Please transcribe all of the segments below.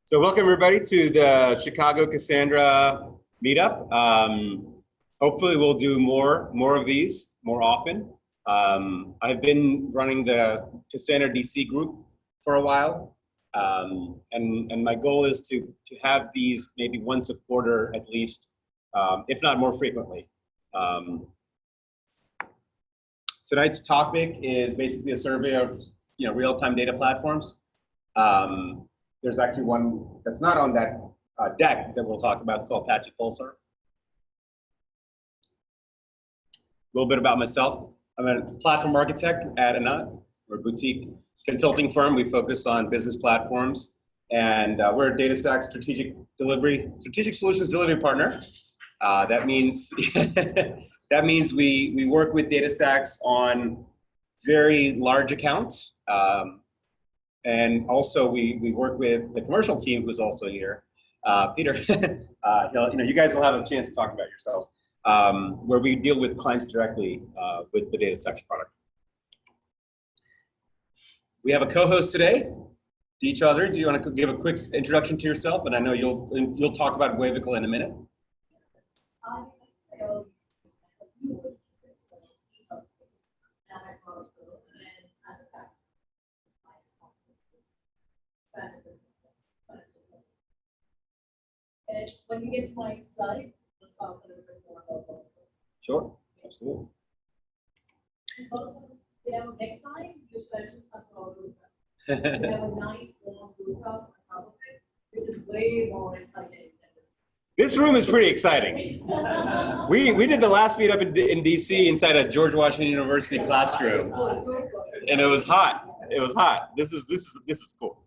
So welcome everybody to the Chicago Cassandra meetup. Hopefully we'll do more of these more often. I've been running the Cassandra DC group for a while, and my goal is to have these maybe once a quarter at least, if not more frequently. Tonight's topic is basically a survey of real-time data platforms. There's actually one that's not on that deck that we'll talk about called Apache Pulsar. A little bit about myself. I'm a platform architect at Anant. We're a boutique consulting firm. We focus on business platforms, and we're a DataStax strategic solutions delivery partner. That means we work with DataStax on very large accounts. And also we work with the commercial team who's also here, Peter. You guys will have a chance to talk about yourselves, where we deal with clients directly with the DataStax product. We have a co-host today, each other. Do you want to give a quick introduction to yourself? And I know you'll talk about Wavicle in a minute. And when you get to my slide, we'll talk a little bit more about both. Sure, absolutely. Next time, just mention about rooftop. We have a nice warm rooftop on top of it, which is way more exciting than this. This room is pretty exciting. We did the last meetup in DC inside a George Washington University classroom, and it was hot. It was hot. This is cool.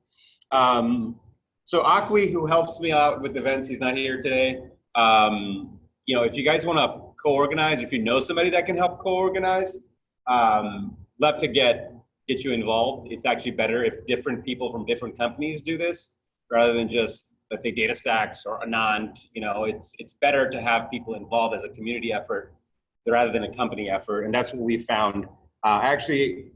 So Akka, who helps me out with events, he's not here today. If you guys want to co-organize, if you know somebody that can help co-organize, love to get you involved. It's actually better if different people from different companies do this rather than just, let's say, DataStax or Anant. It's better to have people involved as a community effort rather than a company effort, and that's what we found. I actually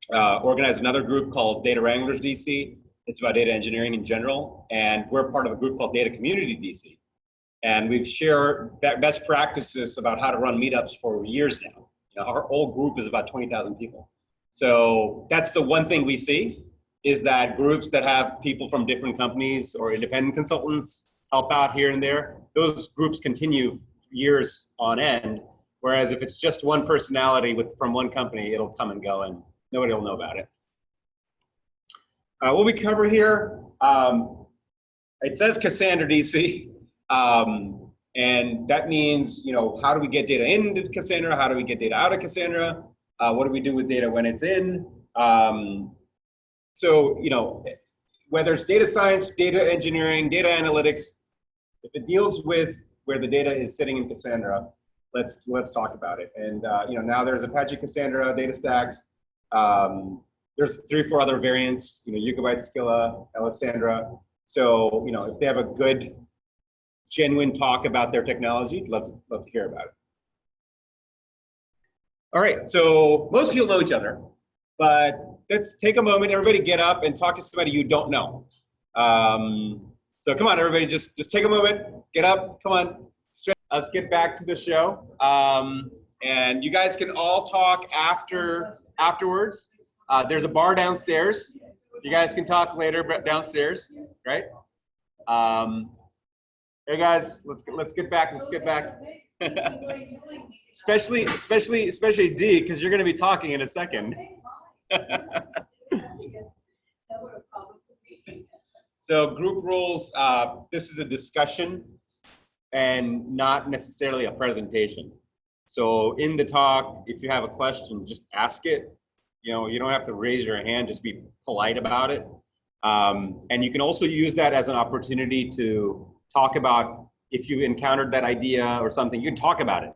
organized another group called Data Wranglers DC. It's about data engineering in general, and we're part of a group called Data Community DC. And we've shared best practices about how to run meetups for years now. Our whole group is about 20,000 people. So that's the one thing we see, is that groups that have people from different companies or independent consultants help out here and there, those groups continue years on end. Whereas if it's just one personality from one company, it'll come and go and nobody will know about it. What we cover here, it says Cassandra DC, and that means, how do we get data into Cassandra? How do we get data out of Cassandra? What do we do with data when it's in? So, whether it's data science, data engineering, data analytics, if it deals with where the data is sitting in Cassandra, let's talk about it. And now there's Apache Cassandra, DataStax. There's 3 or 4 other variants, Yugabyte, Skilla, Alessandra. So, if they have a good, genuine talk about their technology, love to hear about it. All right, so most people know each other, but let's take a moment, everybody get up and talk to somebody you don't know. So come on, everybody, just take a moment, get up, come on. Let's get back to the show. And you guys can all talk afterwards. There's a bar downstairs. You guys can talk later downstairs, right? Hey guys, let's get back. especially D, because you're going to be talking in a second. So group rules. This is a discussion and not necessarily a presentation. So in the talk, if you have a question, just ask it. You don't have to raise your hand, just be polite about it. And you can also use that as an opportunity to talk about if you encountered that idea or something, you can talk about it.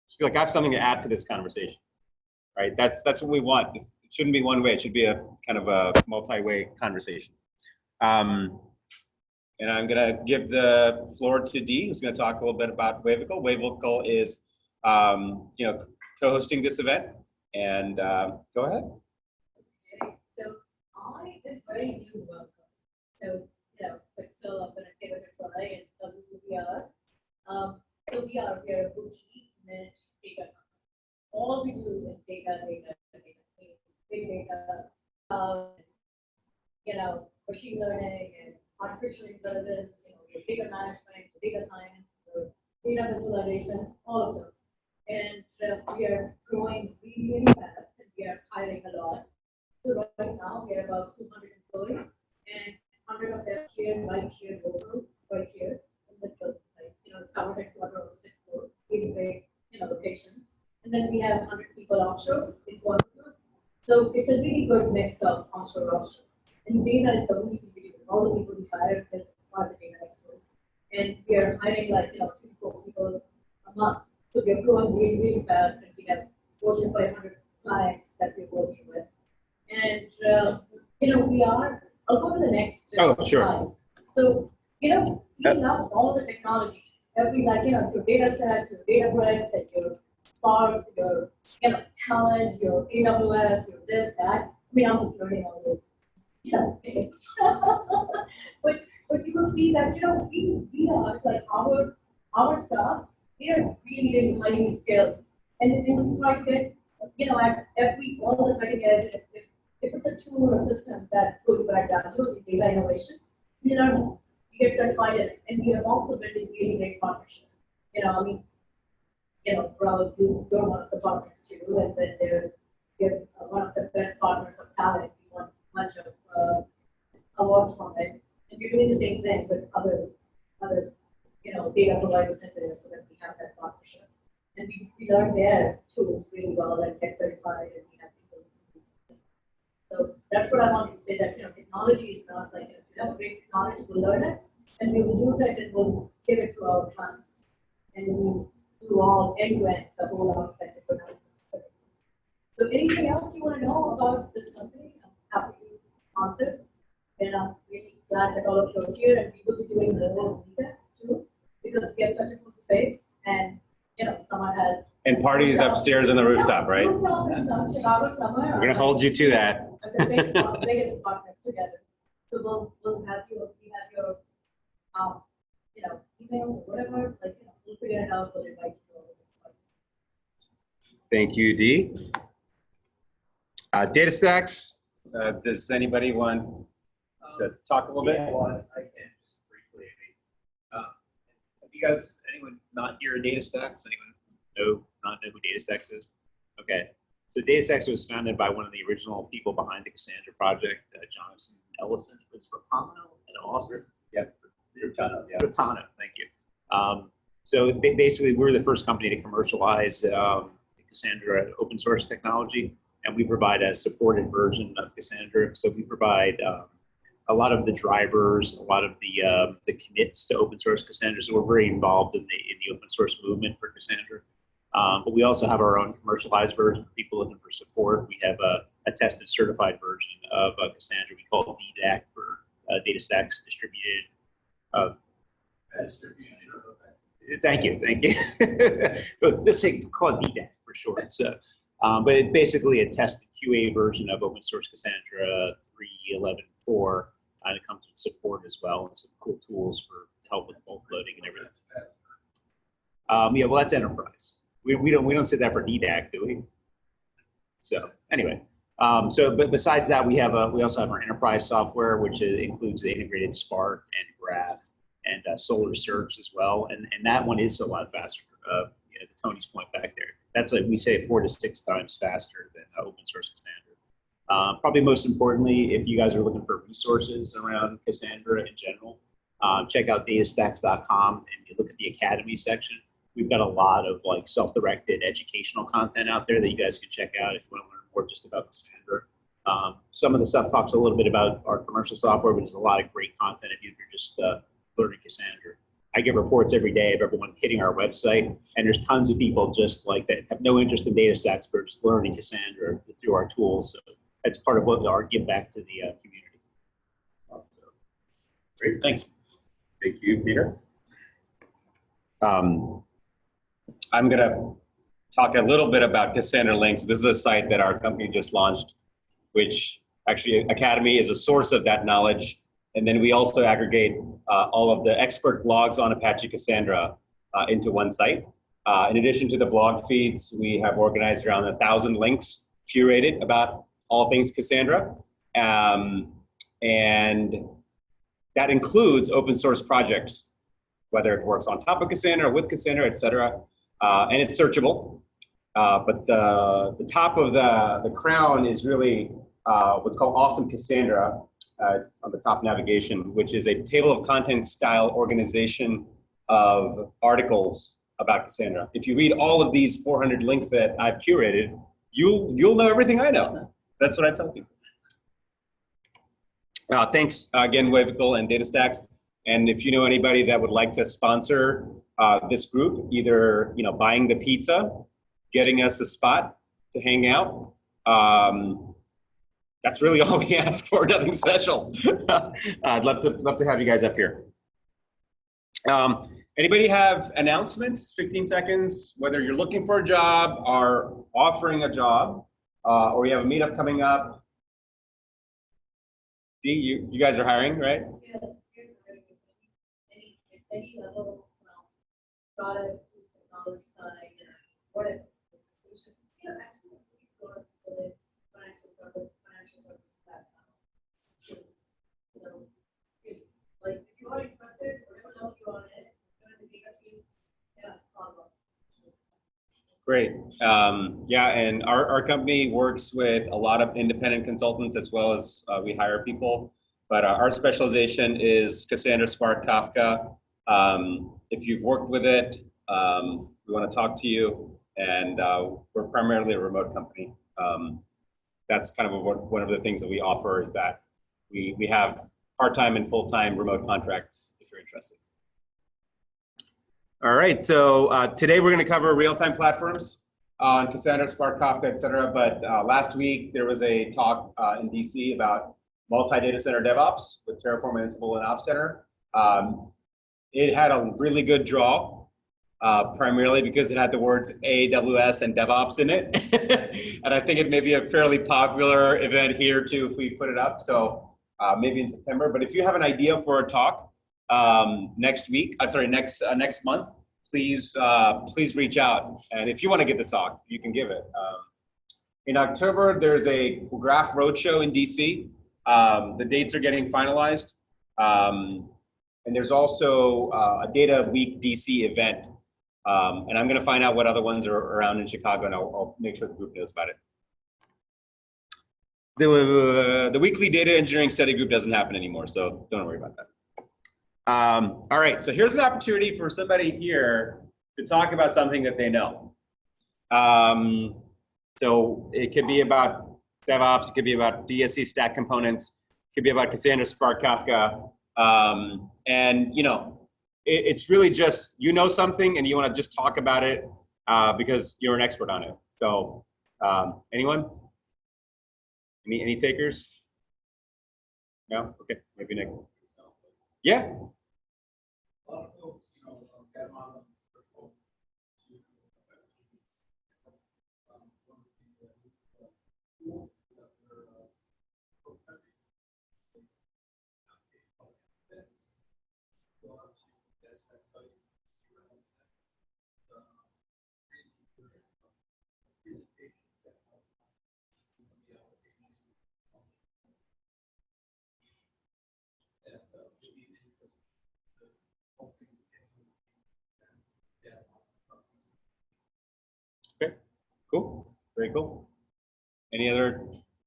Just feel like I have something to add to this conversation, right? That's what we want. It shouldn't be one way. It should be a kind of a multi-way conversation. And I'm gonna give the floor to Dee, who's gonna talk a little bit about Wavicle. Wavicle is, co-hosting this event. And go ahead. Okay, so I am very new to Welcome. So, but still up in a give it a try and tell you who we are. So we are a boutique niche data company. All we do is data, big data, machine learning and artificial intelligence, data management, data science, data visualization, all of those. And we are growing really, really fast, and we are hiring a lot. So right now we have about 200 employees, and 100 of them right here local, right here in this summer headquarters on the 6th floor, really great, location. And then we have 100 people offshore in Canonical. So it's a really good mix of onshore, offshore. And data is the only thing we do. All the people we hire is are the data experts. And we are hiring 3-4 people a month. So we are growing really, really fast, and we have Fortune 500 clients that we're working with. And we are. I'll go to the next sure. slide. So we love all the technology. Every your DataStax, your Eventbrite, and your Sparks, your Talent, your AWS, your this, that. I'm just learning all those things. but you will see that we are our staff, they are really, really highly skilled. And we try to get at all the cutting edge. If it's a tool or system that's good to add value in data innovation, we learn, we get certified in it. And we have also building really great partnerships. Probably you're one of the partners too, and then they're one of the best partners of Talent. We won a bunch of awards from it. And we're doing the same thing with other data providers in there, so that we have that partnership. And we learn their tools really well and get certified, and we have people. So that's what I wanted to say, that technology is not if you have a great technology, we'll learn it, and we will use it, and we'll give it to our clients. And we do all end-to-end, the whole architecture for analysis. So anything else you want to know about this company? I'm happy to answer. And I'm really glad that all of you are here, and we will be doing more meetups too, because we have such a good space, and someone has. And parties upstairs on the rooftop, right? Chicago summer. We're gonna hold you to that. The biggest partners together. So we'll have your emails or whatever. We'll figure it out. We'll invite you over this time. Thank you, Dee. DataStax. Does anybody want to talk a little bit? Well, I can just briefly. Have you guys, anyone not here at DataStax? Anyone not know who DataStax is? Okay. So DataStax was founded by one of the original people behind the Cassandra project, Jonathan Ellison. Was Rapano and Austin? Yep. Rapano, yeah. Rapano, thank you. So basically, we're the first company to commercialize Cassandra open source technology, and we provide a supported version of Cassandra. So we provide a lot of the drivers, a lot of the commits to open source Cassandra. So we're very involved in the open source movement for Cassandra. But we also have our own commercialized version for people looking for support. We have a tested certified version of Cassandra. We call it DDAC for DataStax distributed. Thank you. Let's say call it DDAC for short. So, but it's basically a tested QA version of open source Cassandra 3.11.4, and it comes with support as well and some cool tools for help with bulk loading and everything. Yeah, well, that's enterprise. We don't say that for DDAC, do we? So anyway, but besides that, we also have our enterprise software, which includes the integrated Spark and Graph and Solar Search as well, and that one is a lot faster. To Tony's point back there, that's we say 4 to 6 times faster than open source Cassandra. Probably most importantly, if you guys are looking for resources around Cassandra in general, check out DataStax.com and you look at the Academy section. We've got a lot of self-directed educational content out there that you guys can check out if you want to learn more just about Cassandra. Some of the stuff talks a little bit about our commercial software, but there's a lot of great content if you're just learning Cassandra. I get reports every day of everyone hitting our website, and there's tons of people just like that have no interest in DataStax, but just learning Cassandra through our tools. So that's part of what our give back to the community. Great, thanks. Thank you, Peter. I'm going to talk a little bit about Cassandra.Link. So this is a site that our company just launched, which actually Academy is a source of that knowledge. And then we also aggregate all of the expert blogs on Apache Cassandra into one site. In addition to the blog feeds, we have organized around 1,000 links curated about all things Cassandra. And that includes open source projects, whether it works on top of Cassandra or with Cassandra, et cetera. And it's searchable. But the top of the crown is really what's called Awesome Cassandra. It's on the top navigation, which is a table of contents style organization of articles about Cassandra. If you read all of these 400 links that I've curated, you'll know everything I know. That's what I tell people. Thanks again, Wavical and DataStax. And if you know anybody that would like to sponsor this group, either buying the pizza, getting us a spot to hang out, that's really all we ask for. Nothing special. I'd love to have you guys up here. Anybody have announcements? 15 seconds. Whether you're looking for a job or offering a job, or you have a meetup coming up. You guys are hiring, right? Yeah, any level, product, technology side, or whatever. We should, actually go to the financial services platform. So, like, if you are interested, whatever level you are in, going to be a team, follow up. Great. Yeah, and our company works with a lot of independent consultants as well as we hire people. But our specialization is Cassandra, Spark, Kafka. If you've worked with it, we want to talk to you. And we're primarily a remote company. That's kind of one of the things that we offer is that we have part-time and full-time remote contracts if you're interested. All right, so today we're going to cover real-time platforms on Cassandra, Spark, Kafka, et cetera. But last week there was a talk in DC about multi-data center DevOps with Terraform, Ansible, and Ops Center. It had a really good draw, primarily because it had the words AWS and DevOps in it. And I think it may be a fairly popular event here too if we put it up. So maybe in September. But if you have an idea for a talk, next month, please reach out. And if you want to give the talk, you can give it. In October, there's a Graph Roadshow in DC. The dates are getting finalized. And there's also a Data Week DC event. And I'm going to find out what other ones are around in Chicago, and I'll make sure the group knows about it. The weekly data engineering study group doesn't happen anymore, so don't worry about that. All right, so here's an opportunity for somebody here to talk about something that they know. So it could be about DevOps, it could be about DSC stack components, it could be about Cassandra, Spark, Kafka, and it's really just something and you want to just talk about it because you're an expert on it. So anyone? Any takers? No? Okay, maybe Nick. Yeah. Okay, cool, very cool. Any other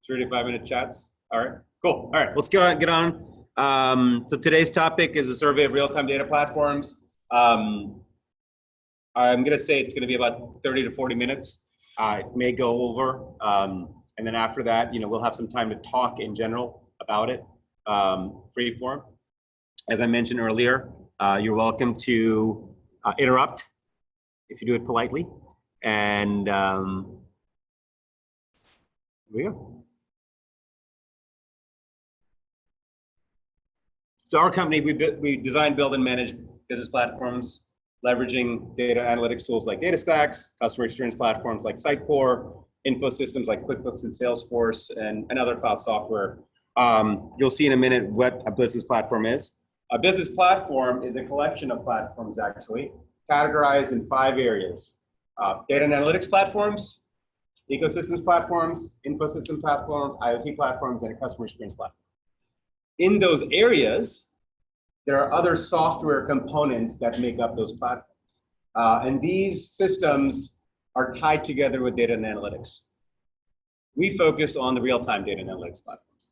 3 to 5 minute chats? All right, cool. All right, let's get on. So today's topic is a survey of real-time data platforms. I'm gonna say it's gonna be about 30 to 40 minutes. It may go over, and then after that, we'll have some time to talk in general about it, free form. As I mentioned earlier, you're welcome to interrupt if you do it politely. And here we go. So our company, we design, build, and manage business platforms, leveraging data analytics tools like DataStax, customer experience platforms like Sitecore, info systems like QuickBooks and Salesforce, and other cloud software You'll see in a minute what a business platform is. A business platform is a collection of platforms, actually, categorized in 5 areas. Data and analytics platforms, ecosystems platforms, infosystem platforms, IoT platforms, and a customer experience platform. In those areas, there are other software components that make up those platforms. And these systems are tied together with data and analytics. We focus on the real-time data and analytics platforms.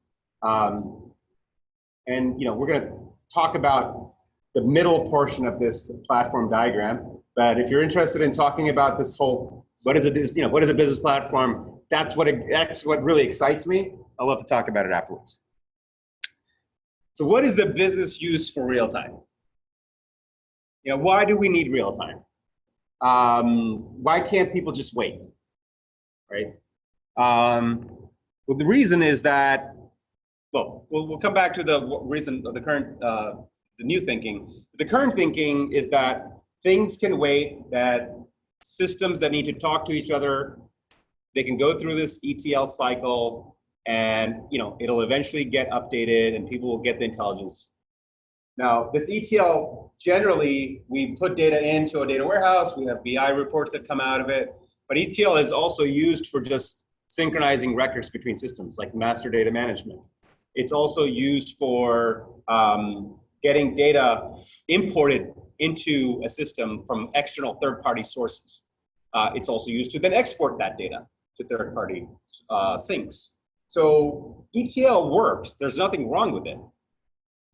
And we're going to talk about the middle portion of this platform diagram. But if you're interested in talking about this whole, what is a business platform? That's what really excites me. I'd love to talk about it afterwards. So what is the business use for real time? Why do we need real time? Why can't people just wait, right? Well, the reason is that, well, we'll come back to the reason of the current, the new thinking. The current thinking is that things can wait, that systems that need to talk to each other, they can go through this ETL cycle, and it'll eventually get updated and people will get the intelligence. Now, this ETL, generally, we put data into a data warehouse, we have BI reports that come out of it, but ETL is also used for just synchronizing records between systems, like master data management. It's also used for getting data imported into a system from external third-party sources. It's also used to then export that data to third-party sinks. So ETL works, there's nothing wrong with it.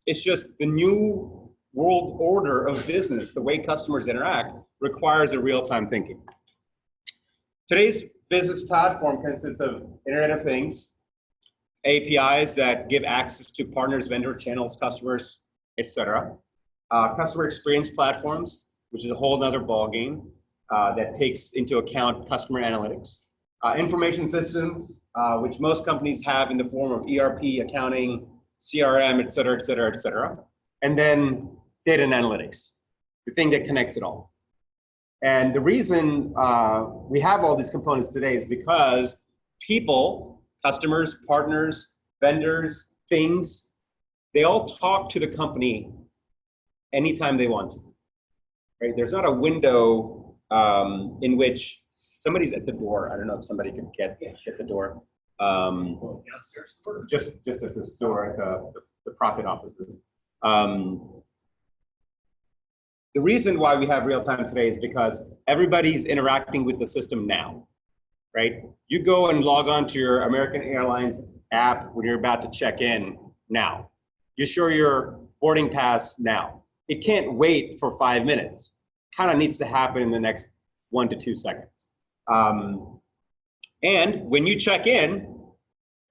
It's just the new world order of business, the way customers interact, requires a real-time thinking. Today's business platform consists of Internet of Things, APIs that give access to partners, vendor channels, customers, etc. Customer experience platforms, which is a whole other ballgame that takes into account customer analytics. Information systems, which most companies have in the form of ERP, accounting, CRM, et cetera, et cetera, et cetera. And then data and analytics, the thing that connects it all. And the reason we have all these components today is because people, customers, partners, vendors, things, they all talk to the company anytime they want to, right? There's not a window in which somebody's at the door. I don't know if somebody can get the door. Just at this door at the profit offices. The reason why we have real time today is because everybody's interacting with the system now, right? You go and log on to your American Airlines app when you're about to check in now. You show your boarding pass now. It can't wait for 5 minutes. Kind of needs to happen in the next 1 to 2 seconds. And when you check in,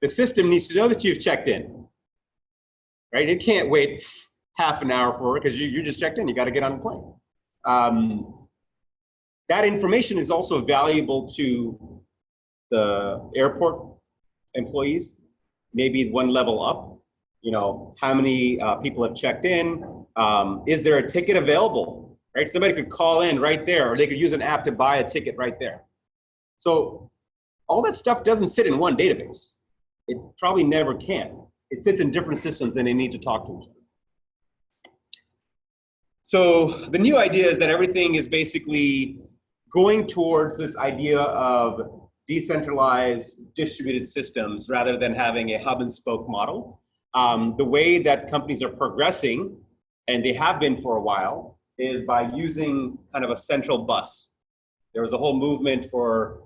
the system needs to know that you've checked in, right? It can't wait half an hour for it because you just checked in. You got to get on the plane. That information is also valuable to the airport employees, maybe one level up. How many people have checked in? Is there a ticket available? Right? Somebody could call in right there, or they could use an app to buy a ticket right there. So all that stuff doesn't sit in one database. It probably never can. It sits in different systems and they need to talk to each other. So the new idea is that everything is basically going towards this idea of decentralized distributed systems rather than having a hub and spoke model. The way that companies are progressing, and they have been for a while, is by using kind of a central bus. There was a whole movement for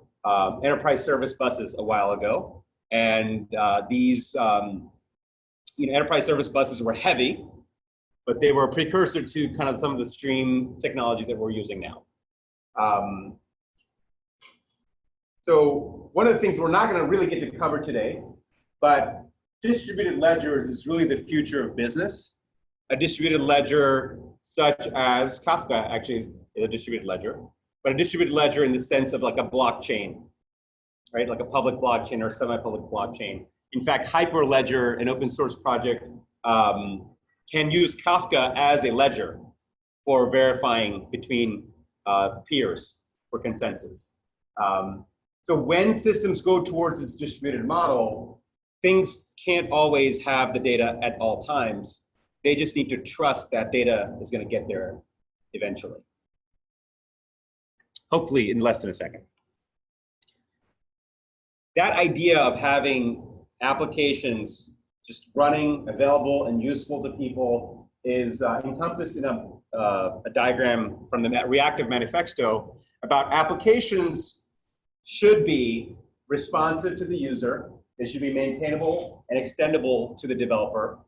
enterprise service buses a while ago. And these enterprise service buses were heavy, but they were a precursor to kind of some of the stream technology that we're using now. So one of the things we're not going to really get to cover today, but distributed ledgers is really the future of business. A distributed ledger such as Kafka actually is a distributed ledger, but a distributed ledger in the sense of like a blockchain, right? Like a public blockchain or semi-public blockchain. In fact, Hyperledger, an open source project, can use Kafka as a ledger for verifying between peers for consensus. So when systems go towards this distributed model, things can't always have the data at all times. They just need to trust that data is going to get there eventually. Hopefully in less than a second. That idea of having applications just running, available, and useful to people is encompassed in a diagram from the Reactive Manifesto about applications should be responsive to the user. They should be maintainable and extendable to the developer.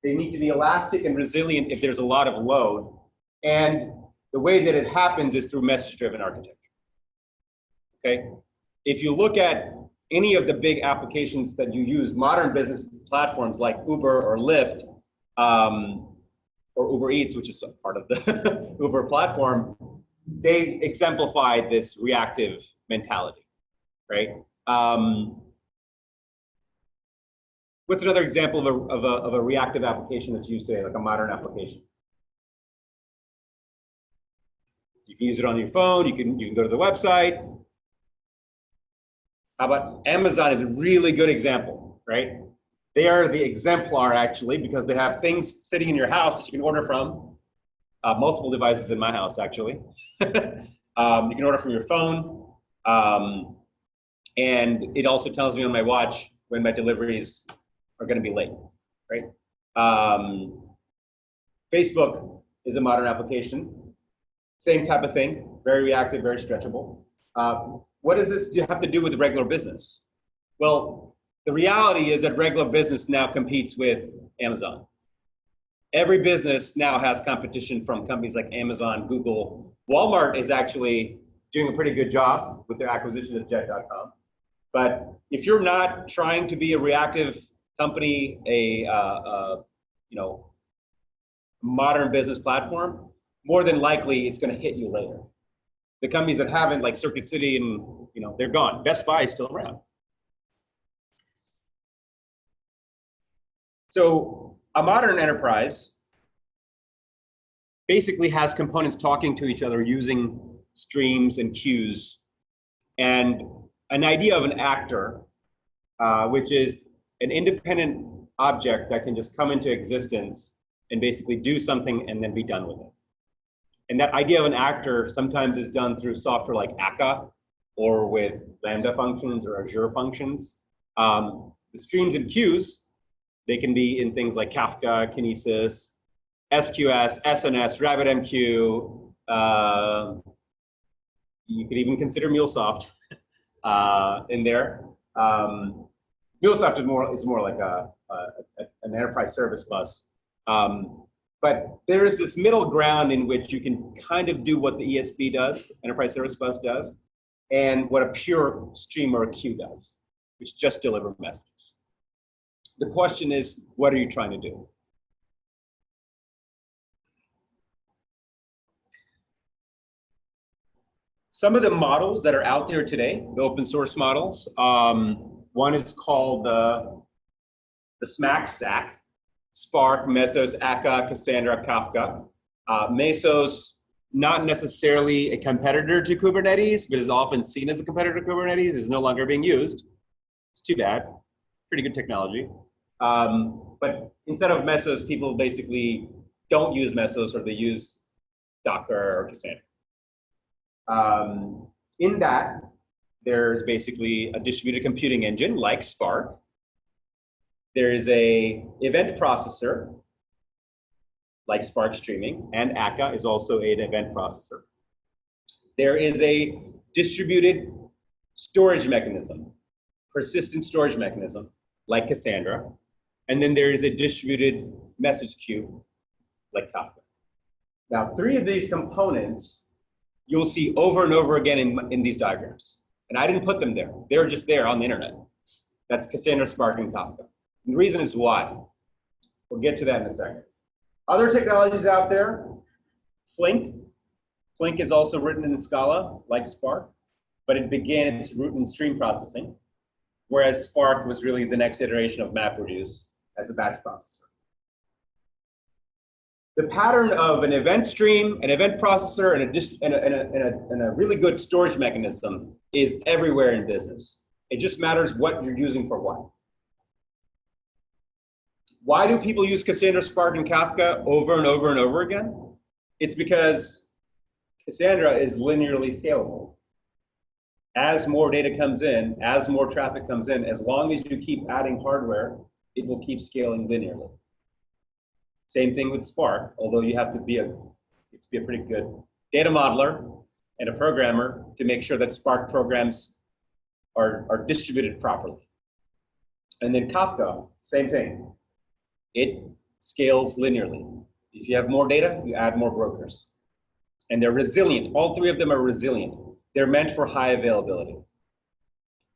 They need to be elastic and resilient if there's a lot of load. And the way that it happens is through message-driven architecture. Okay? If you look at any of the big applications that you use, modern business platforms like Uber or Lyft, or Uber Eats, which is a part of the Uber platform, they exemplify this reactive mentality, right? What's another example of a reactive application that's used today, like a modern application? You can use it on your phone. You can go to the website. How about Amazon is a really good example, right? They are the exemplar actually because they have things sitting in your house that you can order from. Multiple devices in my house actually. You can order from your phone. And it also tells me on my watch when my deliveries are going to be late, right? Facebook is a modern application. Same type of thing, very reactive, very stretchable. What does this have to do with regular business? Well, the reality is that regular business now competes with Amazon. Every business now has competition from companies like Amazon, Google. Walmart is actually doing a pretty good job with their acquisition of Jet.com. But if you're not trying to be a reactive company, modern business platform, more than likely it's going to hit you later. The companies that haven't, like Circuit City, and they're gone. Best Buy is still around. So a modern enterprise basically has components talking to each other using streams and queues, and an idea of an actor, which is an independent object that can just come into existence and basically do something and then be done with it. And that idea of an actor sometimes is done through software like Akka or with Lambda functions or Azure functions. The streams and queues, they can be in things like Kafka, Kinesis, SQS, SNS, RabbitMQ. You could even consider MuleSoft in there. MuleSoft is more like an enterprise service bus. But there is this middle ground in which you can kind of do what the ESB does, Enterprise Service Bus does, and what a pure stream or a queue does, which just deliver messages. The question is, what are you trying to do? Some of the models that are out there today, the open source models, one is called the SMAC stack. Spark, Mesos, Akka, Cassandra, Kafka. Mesos, not necessarily a competitor to Kubernetes, but is often seen as a competitor to Kubernetes, is no longer being used. It's too bad. Pretty good technology. But instead of Mesos, people basically don't use Mesos, or they use Docker or Cassandra. In that, there's basically a distributed computing engine like Spark. There is a event processor like Spark Streaming, and Akka is also an event processor. There is a distributed storage mechanism, persistent storage mechanism like Cassandra, and then there is a distributed message queue like Kafka. Now, three of these components you'll see over and over again in these diagrams. And I didn't put them there. They're just there on the internet. That's Cassandra, Spark, and Kafka. And the reason is why. We'll get to that in a second. Other technologies out there, Flink. Flink is also written in Scala, like Spark, but it began its root in stream processing, whereas Spark was really the next iteration of MapReduce as a batch processor. The pattern of an event stream, an event processor, and a really good storage mechanism is everywhere in business. It just matters what you're using for what. Why do people use Cassandra, Spark, and Kafka over and over and over again? It's because Cassandra is linearly scalable. As more data comes in, as more traffic comes in, as long as you keep adding hardware, it will keep scaling linearly. Same thing with Spark, although you have to be a pretty good data modeler and a programmer to make sure that Spark programs are distributed properly. And then Kafka, same thing. It scales linearly. If you have more data, you add more brokers. And they're resilient. All three of them are resilient. They're meant for high availability.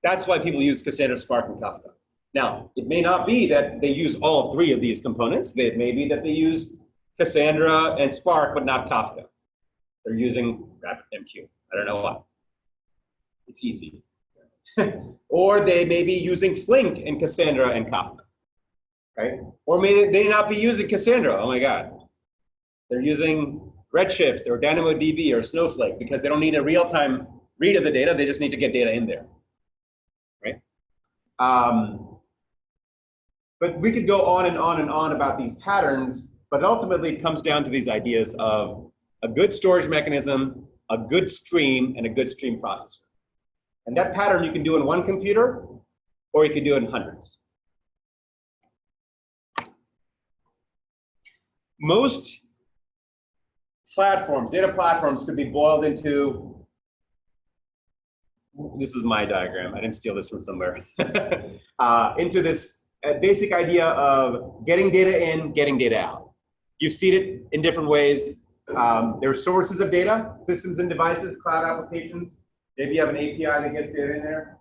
That's why people use Cassandra, Spark, and Kafka. Now, it may not be that they use all three of these components. It may be that they use Cassandra and Spark, but not Kafka. They're using RabbitMQ. I don't know why. It's easy. Or they may be using Flink and Cassandra and Kafka, right? Or may they not be using Cassandra? Oh my God. They're using Redshift or DynamoDB or Snowflake because they don't need a real-time read of the data. They just need to get data in there, right? But we could go on and on and on about these patterns, but ultimately it comes down to these ideas of a good storage mechanism, a good stream, and a good stream processor. And that pattern you can do in one computer, or you can do it in hundreds. Most platforms, data platforms, could be boiled into, this is my diagram, I didn't steal this from somewhere, into this basic idea of getting data in, getting data out. You've seen it in different ways. There are sources of data, systems and devices, cloud applications. Maybe you have an API that gets data in there.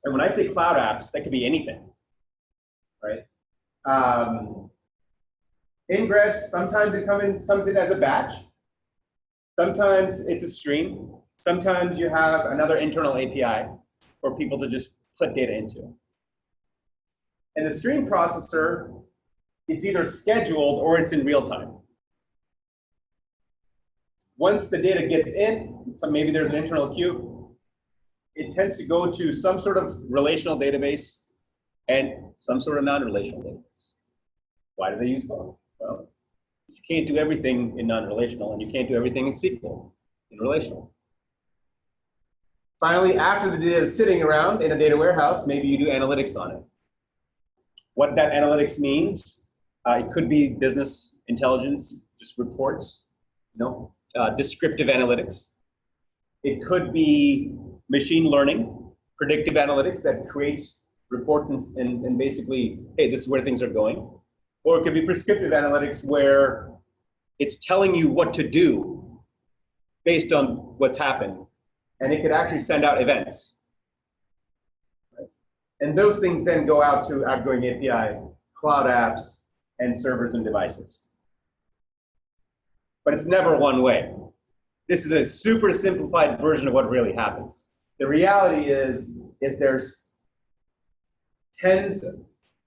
And when I say cloud apps, that could be anything, right? Ingress, sometimes it comes in as a batch. Sometimes it's a stream. Sometimes you have another internal API for people to just put data into. And the stream processor is either scheduled or it's in real time. Once the data gets in, so maybe there's an internal queue, it tends to go to some sort of relational database and some sort of non-relational database. Why do they use both? Well, you can't do everything in non-relational, and you can't do everything in SQL, in relational. Finally, after the data is sitting around in a data warehouse, maybe you do analytics on it. What that analytics means, it could be business intelligence, just reports, descriptive analytics. It could be machine learning, predictive analytics that creates reports and basically, hey, this is where things are going. Or it could be prescriptive analytics where it's telling you what to do based on what's happened. And it could actually send out events. Right? And those things then go out to outgoing API, cloud apps, and servers and devices. But it's never one way. This is a super simplified version of what really happens. The reality is there's tens,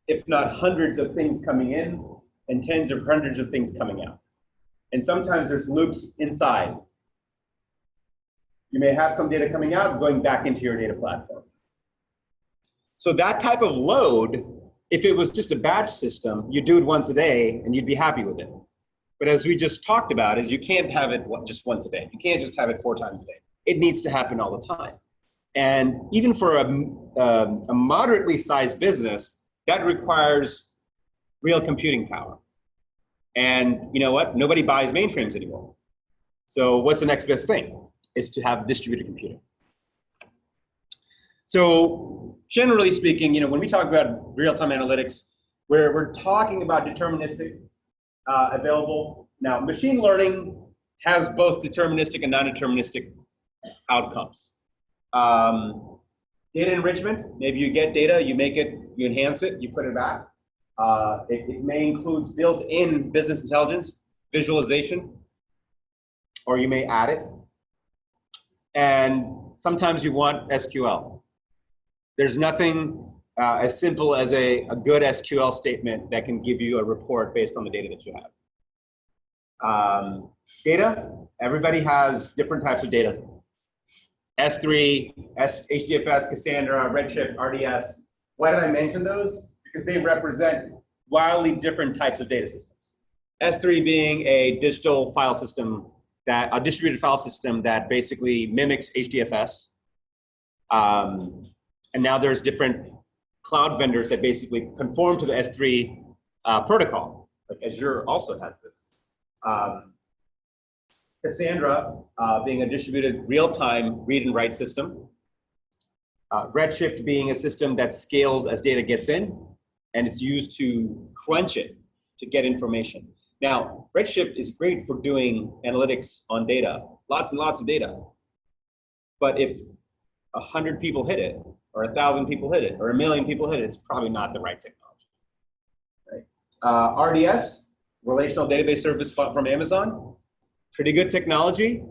if not hundreds of things coming in and tens of hundreds of things coming out. And sometimes there's loops inside. You may have some data coming out, going back into your data platform. So that type of load, if it was just a batch system, you'd do it once a day and you'd be happy with it. But as we just talked about, is you can't have it just once a day. You can't just have it 4 times a day. It needs to happen all the time. And even for a moderately sized business, that requires real computing power. And you know what? Nobody buys mainframes anymore. So what's the next best thing? Is to have distributed computing. So generally speaking, when we talk about real-time analytics, we're talking about deterministic available. Now, machine learning has both deterministic and non-deterministic outcomes. Data enrichment, maybe you get data, you make it, you enhance it, you put it back. It may include built-in business intelligence, visualization, or you may add it. And sometimes you want SQL. There's nothing as simple as a good SQL statement that can give you a report based on the data that you have. Data, everybody has different types of data. S3, HDFS, Cassandra, Redshift, RDS. Why did I mention those? Because they represent wildly different types of data systems. S3 being a digital file system, a distributed file system that basically mimics HDFS. And now there's different cloud vendors that basically conform to the S3 protocol. Like Azure also has this. Cassandra being a distributed real-time read and write system. Redshift being a system that scales as data gets in and is used to crunch it to get information. Now, Redshift is great for doing analytics on data, lots and lots of data. But if 100 people hit it, or 1,000 people hit it, or 1 million people hit it, it's probably not the right technology. Right? RDS, Relational Database Service from Amazon, pretty good technology,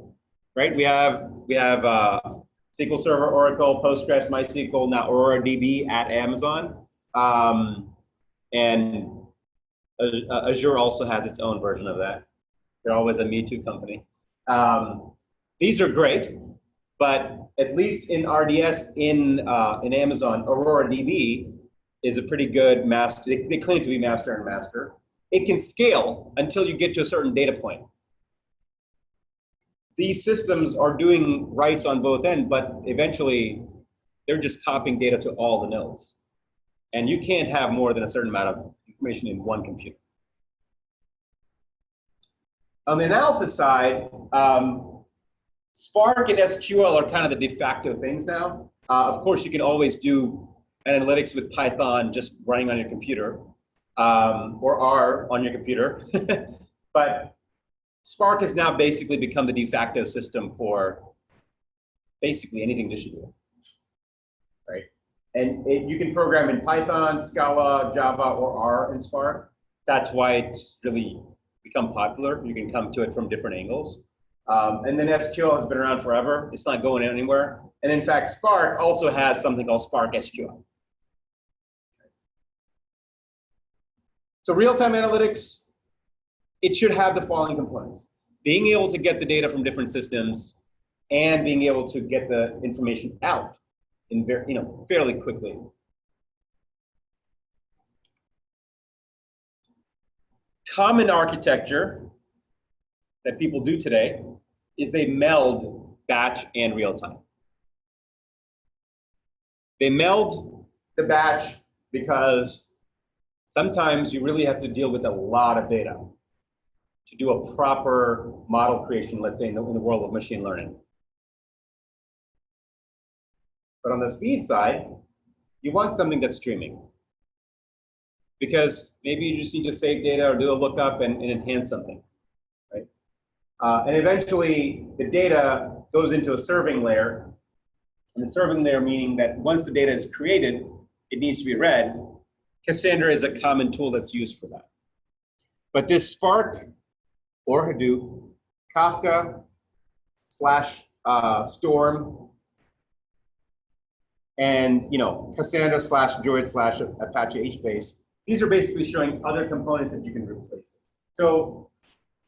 right? We have SQL Server, Oracle, Postgres, MySQL, now Aurora DB at Amazon, and Azure also has its own version of that. They're always a Me Too company. These are great, but at least in RDS in Amazon, Aurora DB is a pretty good master. They claim to be master and master. It can scale until you get to a certain data point. These systems are doing writes on both ends, but eventually they're just copying data to all the nodes. And you can't have more than a certain amount of information in one computer. On the analysis side, Spark and SQL are kind of the de facto things now. Of course, you can always do analytics with Python just running on your computer, or R on your computer. But Spark has now basically become the de facto system for basically anything distributed, right? And you can program in Python, Scala, Java, or R in Spark. That's why it's really become popular. You can come to it from different angles. And then SQL has been around forever. It's not going anywhere. And in fact, Spark also has something called Spark SQL. So real-time analytics, it should have the following components: being able to get the data from different systems and being able to get the information out in fairly quickly. Common architecture that people do today is they meld batch and real-time. They meld the batch because sometimes you really have to deal with a lot of data to do a proper model creation, let's say in the world of machine learning. But on the speed side, you want something that's streaming. Because maybe you just need to save data or do a lookup and enhance something, right? And eventually, the data goes into a serving layer. And the serving layer meaning that once the data is created, it needs to be read. Cassandra is a common tool that's used for that. But this Spark or Hadoop, Kafka / Storm, and Cassandra / Droid / Apache HBase, these are basically showing other components that you can replace. So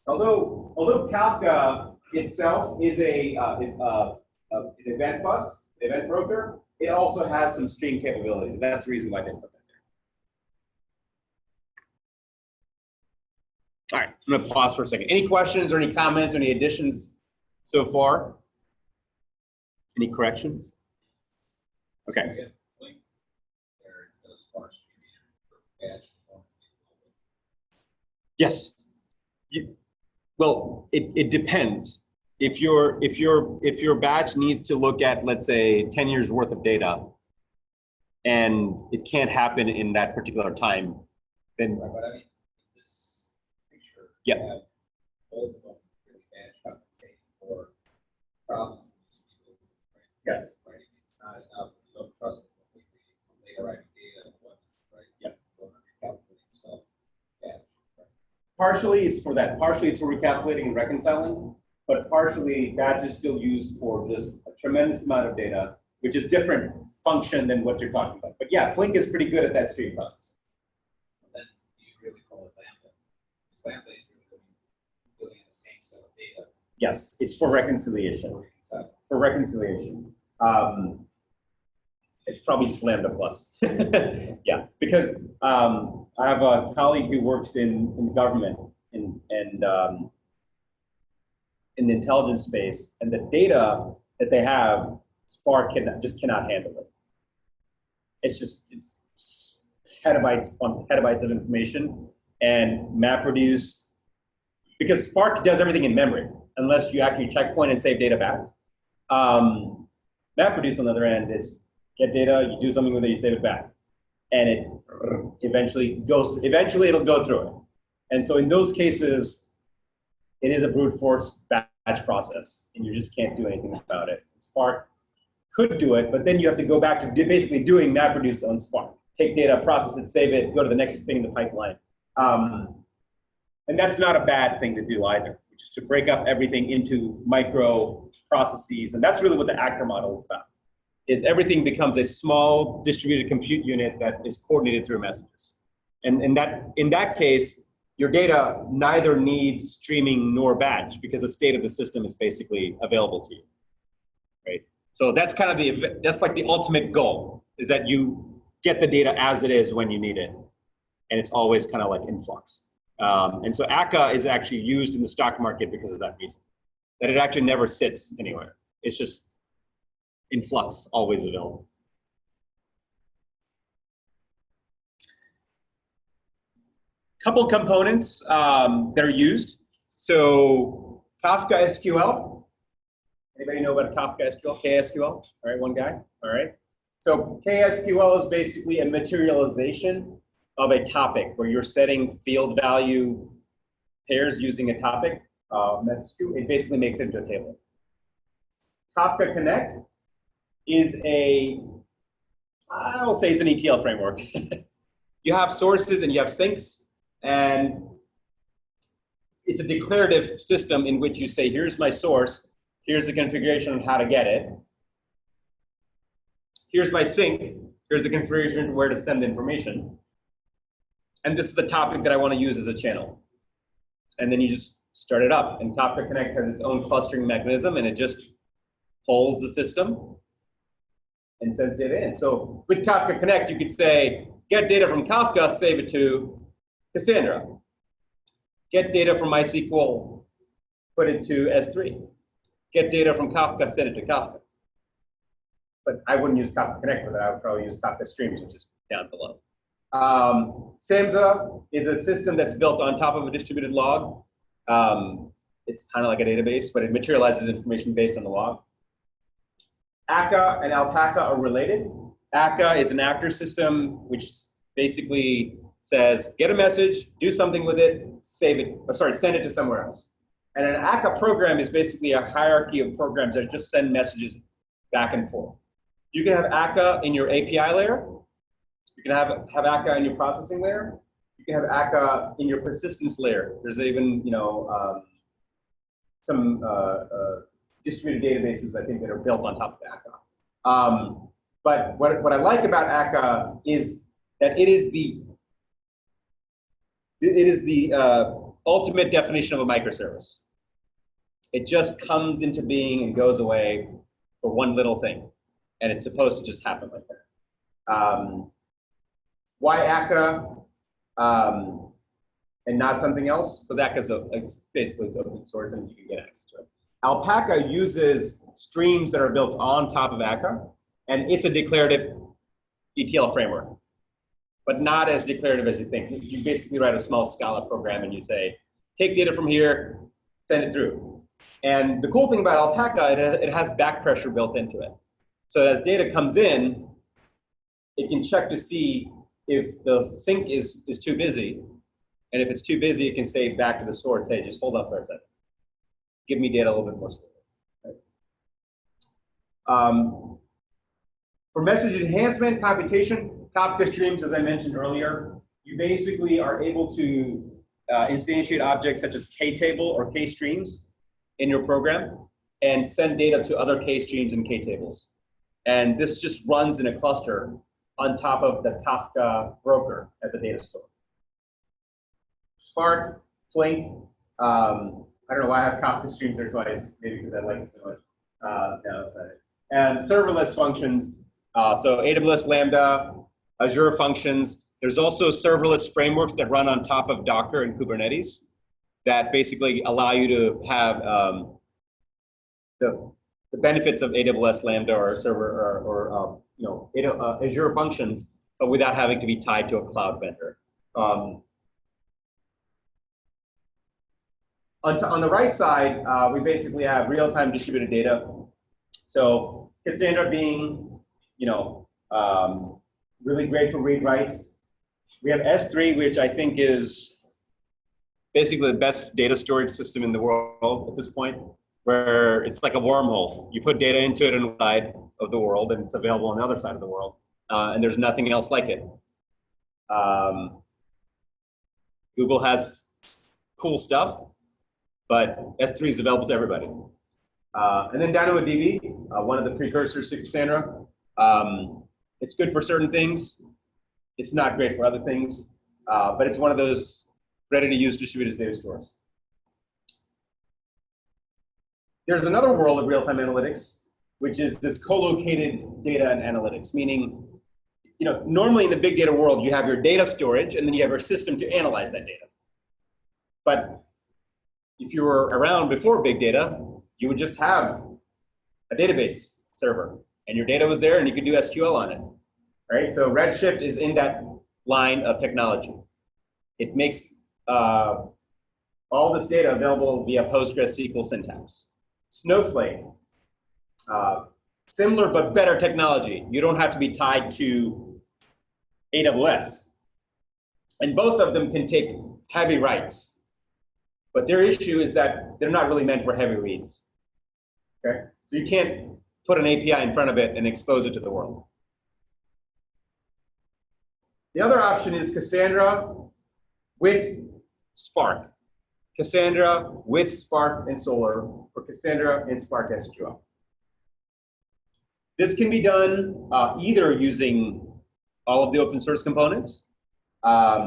although Kafka itself is an event bus, event broker, it also has some stream capabilities. That's the reason why they put that there. All right, I'm gonna pause for a second. Any questions or any comments or any additions so far? Any corrections? Okay. Yes. Well, it depends. If your batch needs to look at, let's say, 10 years worth of data, and it can't happen in that particular time, then But I mean, this picture, yeah. you have both of them really batched up and saying for problems with these people, right? Yes. Right. It's not enough. You don't trust them completely. Some data writing data and whatnot, right? Yeah. Calculating stuff. Batch, right? Partially it's for that. Partially it's for recalculating and reconciling, but partially batch is still used for just a tremendous amount of data, which is different function than what you're talking about. But yeah, Flink is pretty good at that stream process. Then you really call it Lambda. Lambda is really doing the same set of data. Yes, it's for reconciliation. For reconciling. For reconciliation. It's probably just Lambda plus. Yeah, because I have a colleague who works in government and in the intelligence space, and the data that they have, Spark just cannot handle it. It's petabytes on petabytes of information, and MapReduce, because Spark does everything in memory, unless you actually checkpoint and save data back. MapReduce, on the other end, is get data, you do something with it, you save it back, and it eventually it'll go through it. And so in those cases, it is a brute force batch process, and you just can't do anything about it. Spark could do it, but then you have to go back to basically doing MapReduce on Spark. Take data, process it, save it, go to the next thing in the pipeline. And that's not a bad thing to do either, which is to break up everything into micro processes. And that's really what the Akka model is about, is everything becomes a small distributed compute unit that is coordinated through messages. And in that case, your data neither needs streaming nor batch, because the state of the system is basically available to you, right? So that's kind of that's like the ultimate goal, is that you get the data as it is when you need it, and it's always kind of like in flux. And so Akka is actually used in the stock market because of that reason, that it actually never sits anywhere. It's just in flux, always available. Couple components that are used. So Kafka SQL. Anybody know about Kafka SQL? KSQL? All right, one guy. All right. So KSQL is basically a materialization of a topic where you're setting field value pairs using a topic. It basically makes it into a table. Kafka Connect is I will say it's an ETL framework. You have sources and you have sinks, and it's a declarative system in which you say, here's my source, here's the configuration on how to get it. Here's my sink, here's the configuration where to send the information. And this is the topic that I want to use as a channel. And then you just start it up. And Kafka Connect has its own clustering mechanism, and it just polls the system and sends data in. So with Kafka Connect, you could say, get data from Kafka, save it to Cassandra. Get data from MySQL, put it to S3. Get data from Kafka, send it to Kafka. But I wouldn't use Kafka Connect for that. I would probably use Kafka Streams, which is down below. SAMSA is a system that's built on top of a distributed log. It's kind of like a database, but it materializes information based on the log. Akka and Alpaca are related. Akka is an actor system, which basically says, get a message, do something with it, save it, send it to somewhere else. And an Akka program is basically a hierarchy of programs that just send messages back and forth. You can have Akka in your API layer. You can have Akka in your processing layer. You can have Akka in your persistence layer. There's even, some distributed databases, I think, that are built on top of Akka. But what I like about Akka is that it is the ultimate definition of a microservice. It just comes into being and goes away for one little thing, and it's supposed to just happen like that. Why Akka and not something else? Because Akka basically it's open source and you can get access to it. Alpaca uses streams that are built on top of Akka, and it's a declarative ETL framework, but not as declarative as you think. You basically write a small Scala program and you say, take data from here, send it through. And the cool thing about Alpaca, it has back pressure built into it. So as data comes in, it can check to see if the sink is too busy. And if it's too busy, it can say back to the source, hey, just hold up for a second. Give me data a little bit more slowly. Right? For message enhancement computation, Kafka streams, as I mentioned earlier, you basically are able to instantiate objects such as K-table or K-streams in your program and send data to other K-streams and K-tables. And this just runs in a cluster on top of the Kafka broker as a data store. Spark, Flink, I don't know why I have Kafka streams there twice, maybe because I like it so much. No, it's not it. And serverless functions So AWS Lambda, Azure Functions. There's also serverless frameworks that run on top of Docker and Kubernetes that basically allow you to have the benefits of AWS Lambda or server or Azure Functions, but without having to be tied to a cloud vendor. On the right side, we basically have real-time distributed data. So Cassandra being, really great for read writes. We have S3, which I think is basically the best data storage system in the world at this point, where it's like a wormhole. You put data into it on one side of the world, and it's available on the other side of the world, and there's nothing else like it. Google has cool stuff, but S3 is available to everybody. And then DynamoDB, one of the precursors to Cassandra. It's good for certain things. It's not great for other things, but it's one of those ready-to-use distributed data stores. There's another world of real-time analytics, which is this co-located data and analytics, meaning, normally in the big data world, you have your data storage, and then you have your system to analyze that data. But if you were around before big data, you would just have a database server, and your data was there, and you could do SQL on it, right? So Redshift is in that line of technology. It makes all this data available via PostgreSQL syntax. Snowflake, similar but better technology. You don't have to be tied to AWS. And both of them can take heavy writes. But their issue is that they're not really meant for heavy reads. Okay? So you can't put an API in front of it and expose it to the world. The other option is Cassandra with Spark. Cassandra with Spark and Solr, or Cassandra and Spark SQL. This can be done either using all of the open source components, at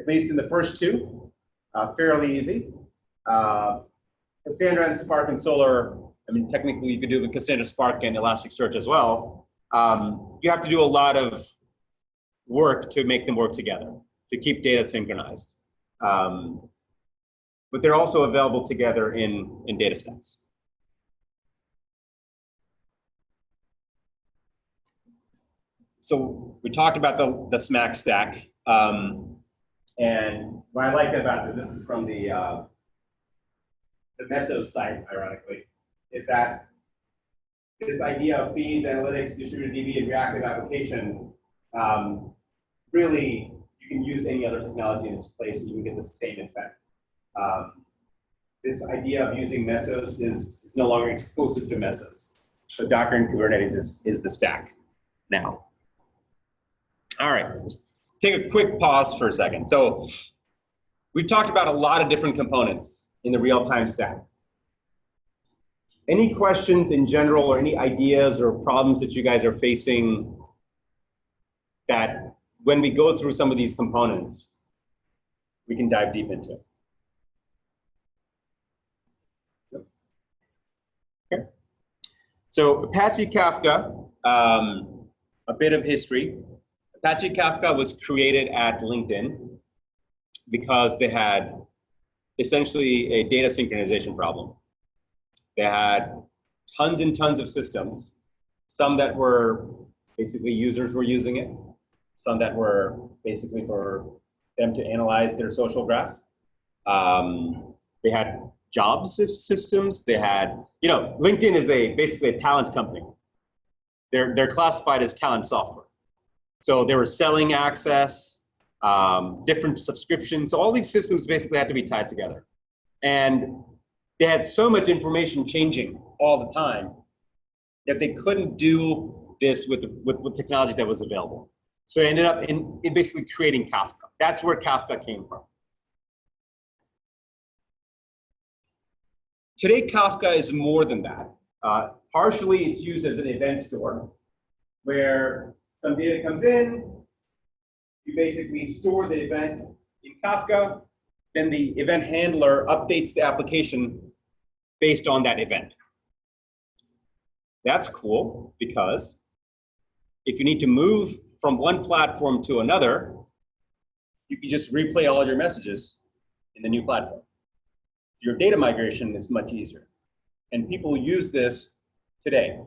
least in the first two, fairly easy. Cassandra and Spark and Solr, technically you could do it with Cassandra, Spark, and Elasticsearch as well. You have to do a lot of work to make them work together, to keep data synchronized. But they're also available together in DataStax. So we talked about the SMAC stack. And what I like about this is from the Mesos site, ironically, is that this idea of feeds, analytics, distributed DB, and reactive application, really, you can use any other technology in its place and you can get the same effect. This idea of using Mesos is no longer exclusive to Mesos. So Docker and Kubernetes is the stack now. All right, let's take a quick pause for a second. So we've talked about a lot of different components in the real-time stack. Any questions in general or any ideas or problems that you guys are facing that when we go through some of these components, we can dive deep into? Okay. So Apache Kafka, a bit of history. Apache Kafka was created at LinkedIn because they had essentially a data synchronization problem. They had tons and tons of systems, some that were basically users were using it, some that were basically for them to analyze their social graph. They had jobs systems. They had, LinkedIn is basically a talent company. They're classified as talent software. So they were selling access, different subscriptions. So all these systems basically had to be tied together. And they had so much information changing all the time that they couldn't do this with technology that was available. So they ended up in basically creating Kafka. That's where Kafka came from. Today, Kafka is more than that. Partially, it's used as an event store where some data comes in, you basically store the event in Kafka, then the event handler updates the application based on that event. That's cool because if you need to move from one platform to another, you can just replay all of your messages in the new platform. Your data migration is much easier. And people use this today.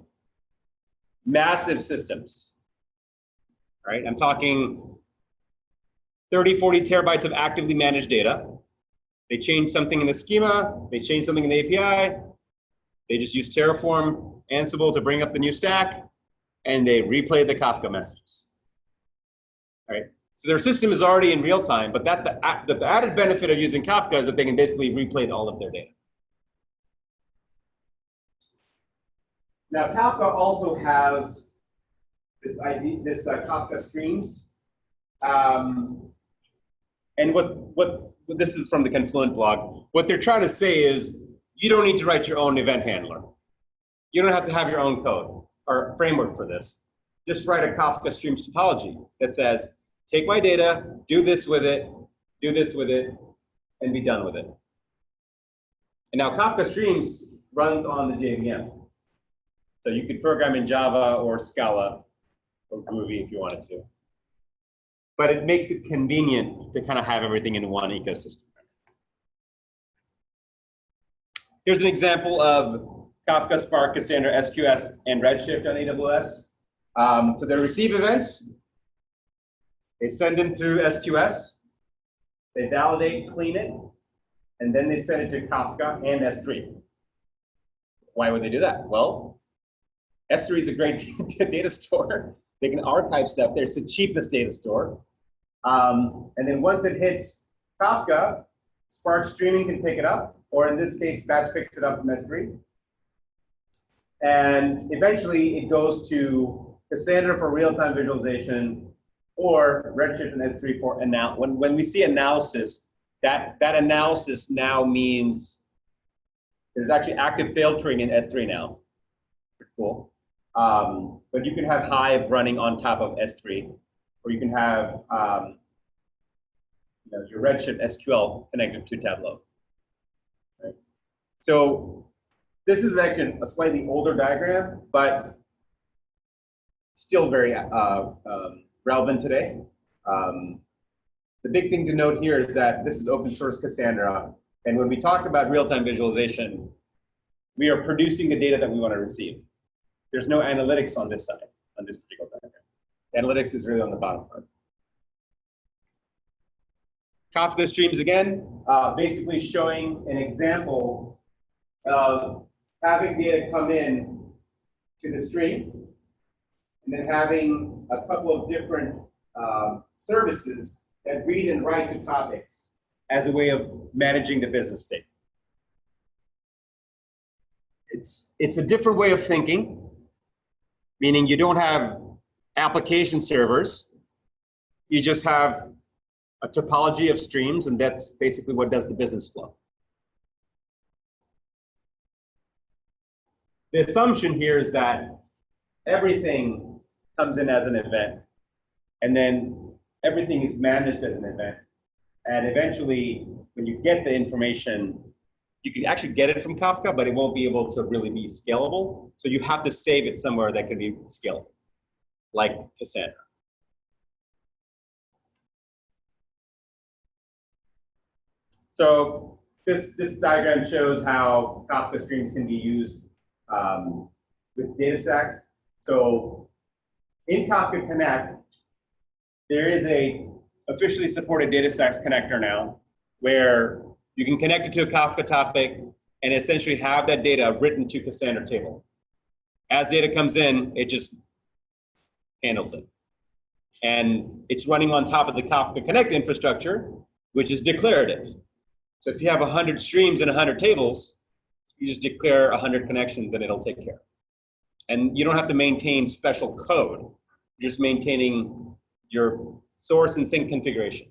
Massive systems, right? I'm talking 30, 40 terabytes of actively managed data. They change something in the schema, they change something in the API, they just use Terraform, Ansible to bring up the new stack, and they replay the Kafka messages, right? So their system is already in real time, but the added benefit of using Kafka is that they can basically replay all of their data. Now, Kafka also has this idea, Kafka streams. And what this is from the Confluent blog. What they're trying to say is you don't need to write your own event handler. You don't have to have your own code or framework for this. Just write a Kafka streams topology that says, take my data, do this with it, and be done with it. And now Kafka streams runs on the JVM. So you could program in Java or Scala or Groovy if you wanted to. But it makes it convenient to kind of have everything in one ecosystem. Here's an example of Kafka, Spark, Cassandra, SQS, and Redshift on AWS. So they receive events, they send them through SQS, they validate, clean it, and then they send it to Kafka and S3. Why would they do that? Well, S3 is a great data store. They can archive stuff there. It's the cheapest data store. And then once it hits Kafka, Spark streaming can pick it up, or in this case, Batch picks it up from S3. And eventually it goes to Cassandra for real-time visualization, or Redshift and S3 for analysis. When we see analysis, that analysis now means there's actually active filtering in S3 now. Pretty cool. But you can have Hive running on top of S3, or you can have your Redshift SQL connected to Tableau. Right? So this is actually a slightly older diagram, but still very relevant today. The big thing to note here is that this is open source Cassandra, and when we talk about real-time visualization, we are producing the data that we want to receive. There's no analytics on this side, on this particular diagram. Analytics is really on the bottom part. Kafka streams again, basically showing an example of having data come in to the stream, and then having a couple of different services that read and write to topics as a way of managing the business state. It's a different way of thinking, meaning you don't have application servers, you just have a topology of streams, and that's basically what does the business flow. The assumption here is that everything comes in as an event, and then everything is managed as an event. And eventually, when you get the information, you can actually get it from Kafka, but it won't be able to really be scalable. So you have to save it somewhere that can be scalable, like Cassandra. So this diagram shows how Kafka streams can be used with DataStax. So in Kafka Connect, there is a officially supported DataStax connector now, where you can connect it to a Kafka topic and essentially have that data written to Cassandra table. As data comes in, it just handles it. And it's running on top of the Kafka Connect infrastructure, which is declarative. So if you have 100 streams and 100 tables, you just declare 100 connections and it'll take care. And you don't have to maintain special code. You're just maintaining your source and sync configuration.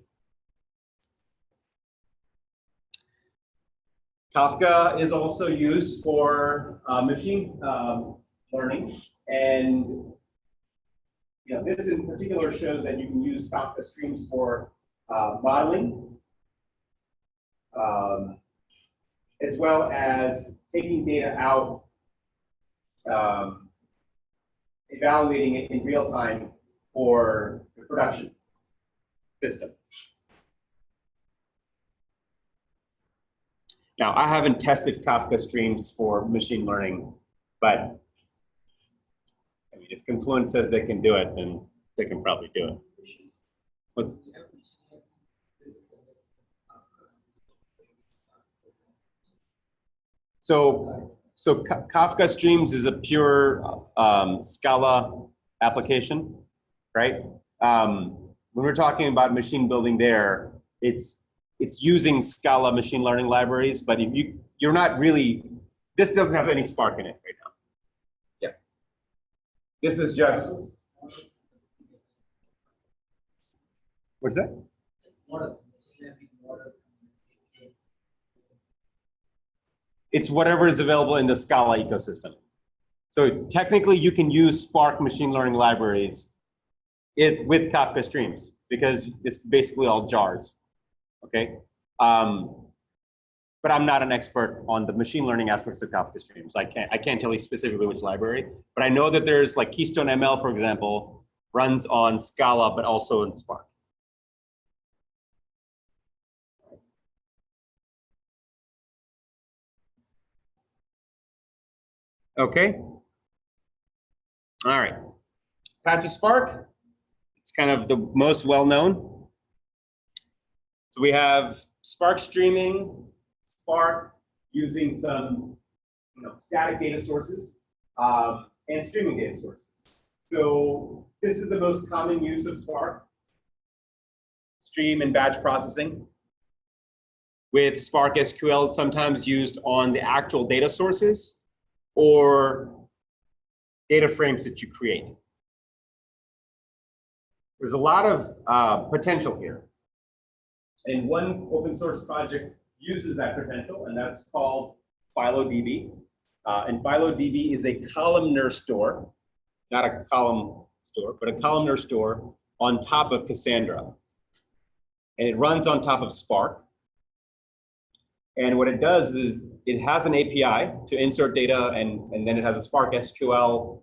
Kafka is also used for machine learning, and this in particular shows that you can use Kafka streams for modeling, as well as taking data out evaluating it in real time for the production system. Now, I haven't tested Kafka streams for machine learning, but I mean, if Confluent says they can do it, then they can probably do it. What's, so Kafka streams is a pure Scala application, right? When we're talking about machine building there, it's using Scala machine learning libraries, but if you're not really, this doesn't have any Spark in it right now. Yeah. This is just, what's that? It's whatever is available in the Scala ecosystem. So technically you can use Spark machine learning libraries with Kafka streams because it's basically all jars, okay? But I'm not an expert on the machine learning aspects of Kafka streams. I can't tell you specifically which library, but I know that there's like Keystone ML, for example, runs on Scala, but also in Spark. Okay. All right. Apache Spark. It's kind of the most well-known. So we have Spark streaming, Spark using some static data sources and streaming data sources. So this is the most common use of Spark, stream and batch processing. With Spark SQL, sometimes used on the actual data sources or data frames that you create. There's a lot of potential here. And one open source project uses that potential, and that's called PhiloDB. And PhiloDB is a columnar store, not a column store, but a columnar store on top of Cassandra. And it runs on top of Spark. And what it does is it has an API to insert data, and then it has a Spark SQL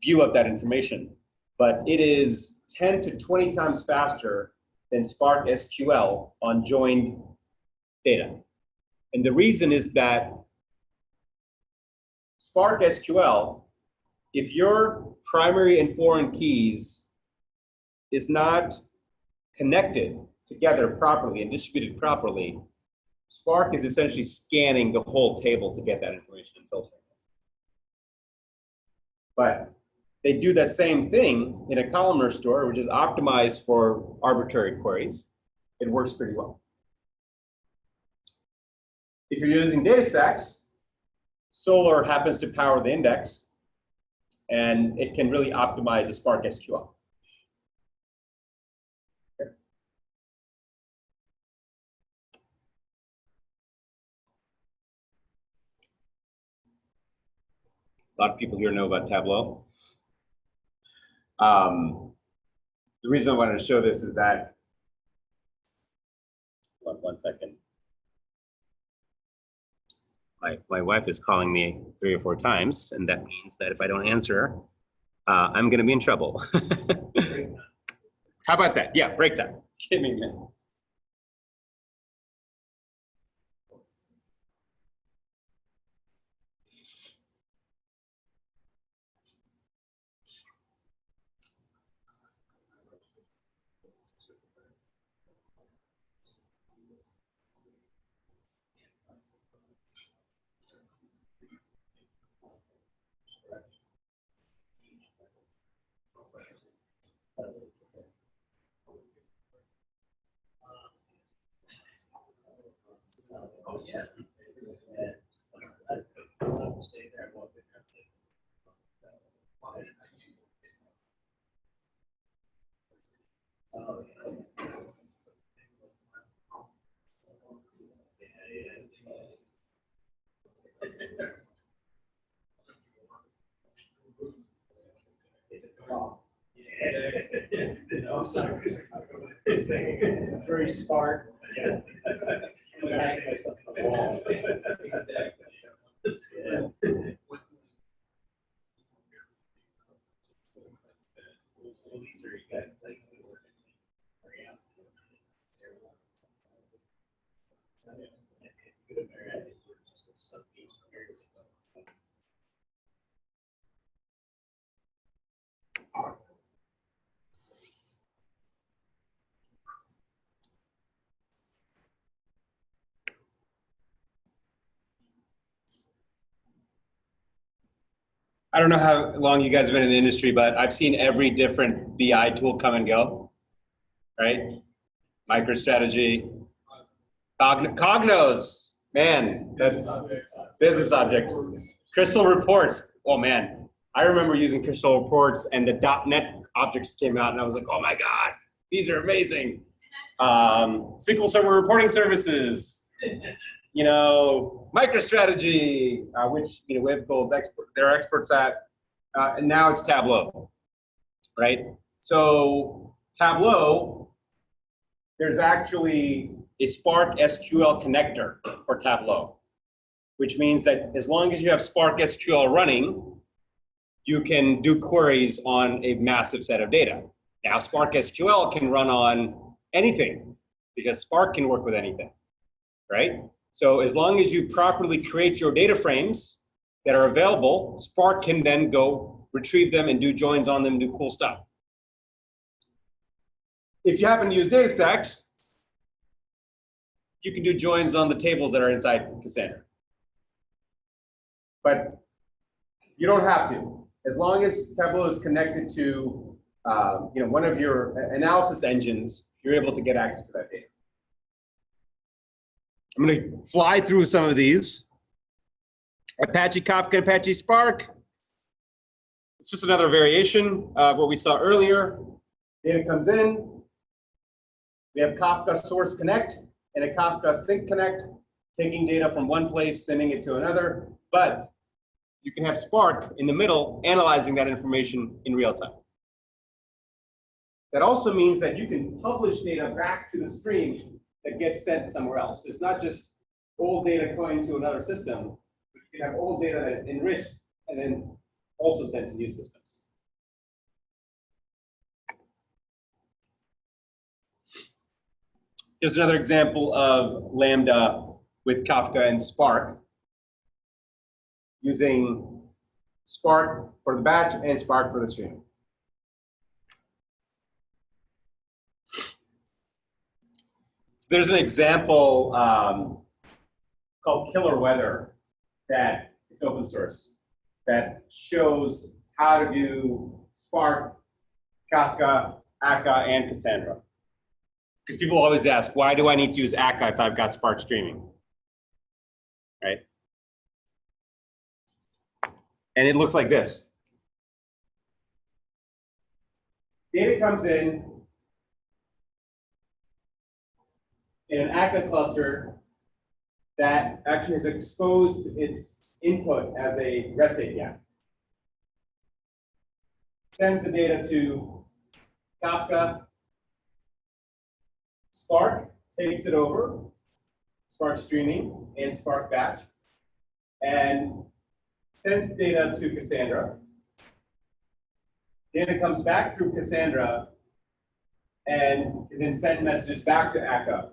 view of that information. But it is 10 to 20 times faster than Spark SQL on joined data. And the reason is that Spark SQL, if your primary and foreign keys is not connected together properly and distributed properly, Spark is essentially scanning the whole table to get that information and filtering it. But they do that same thing in a columnar store, which is optimized for arbitrary queries. It works pretty well. If you're using DataStax, Solr happens to power the index, and it can really optimize the Spark SQL. A lot of people here know about Tableau. The reason I wanted to show this is that, one second. My wife is calling me 3 or 4 times, and that means that if I don't answer, I'm going to be in trouble. How about that? Yeah, break time. Give me a minute. Oh, yeah. Stay there. It's very smart. Yeah. I don't know how long you guys have been in the industry, but I've seen every different BI tool come and go, right? MicroStrategy, Cognos, man, that business objects, Crystal Reports. Oh man, I remember using Crystal Reports and the .NET objects came out and I was like, oh my God, these are amazing. SQL Server reporting services, you know, MicroStrategy, which, you know, Webgold's they're experts at, and now it's Tableau, right? So Tableau, there's actually a Spark SQL connector for Tableau, which means that as long as you have Spark SQL running, you can do queries on a massive set of data. Now, Spark SQL can run on anything because Spark can work with anything, right? So as long as you properly create your data frames that are available, Spark can then go retrieve them and do joins on them, do cool stuff. If you happen to use DataStax, you can do joins on the tables that are inside Cassandra. But you don't have to. As long as Tableau is connected to you know, one of your analysis engines, you're able to get access to that data. I'm going to fly through some of these. Apache Kafka, Apache Spark. It's just another variation of what we saw earlier. Data comes in. We have Kafka Source Connect and a Kafka Sync Connect, taking data from one place, sending it to another. But you can have Spark in the middle, analyzing that information in real time. That also means that you can publish data back to the stream that gets sent somewhere else. It's not just old data going to another system, but you can have old data that is enriched and then also sent to new systems. Here's another example of Lambda with Kafka and Spark, using Spark for the batch and Spark for the stream. So there's an example called Killer Weather that it's open source that shows how to do Spark, Kafka, Akka, and Cassandra. Because people always ask, why do I need to use Akka if I've got Spark streaming, right? And it looks like this. Data comes in an Akka cluster that actually has exposed its input as a REST API. Sends the data to Kafka. Spark takes it over, Spark streaming and Spark batch, and sends data to Cassandra. Data comes back through Cassandra and then send messages back to Akka.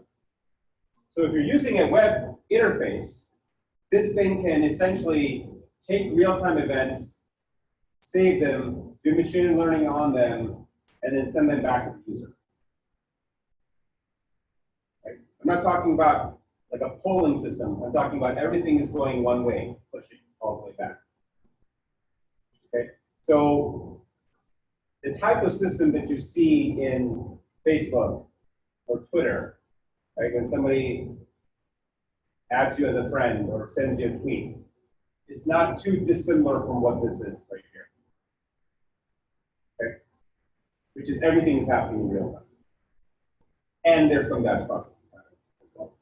So if you're using a web interface, this thing can essentially take real-time events, save them, do machine learning on them, and then send them back to the user. Right? I'm not talking about like a polling system. I'm talking about everything is going one way, pushing all the way back. Okay, so the type of system that you see in Facebook or Twitter, right, when somebody adds you as a friend or sends you a tweet, is not too dissimilar from what this is right here. Okay, which is everything is happening in real time, and there's some batch processing as well.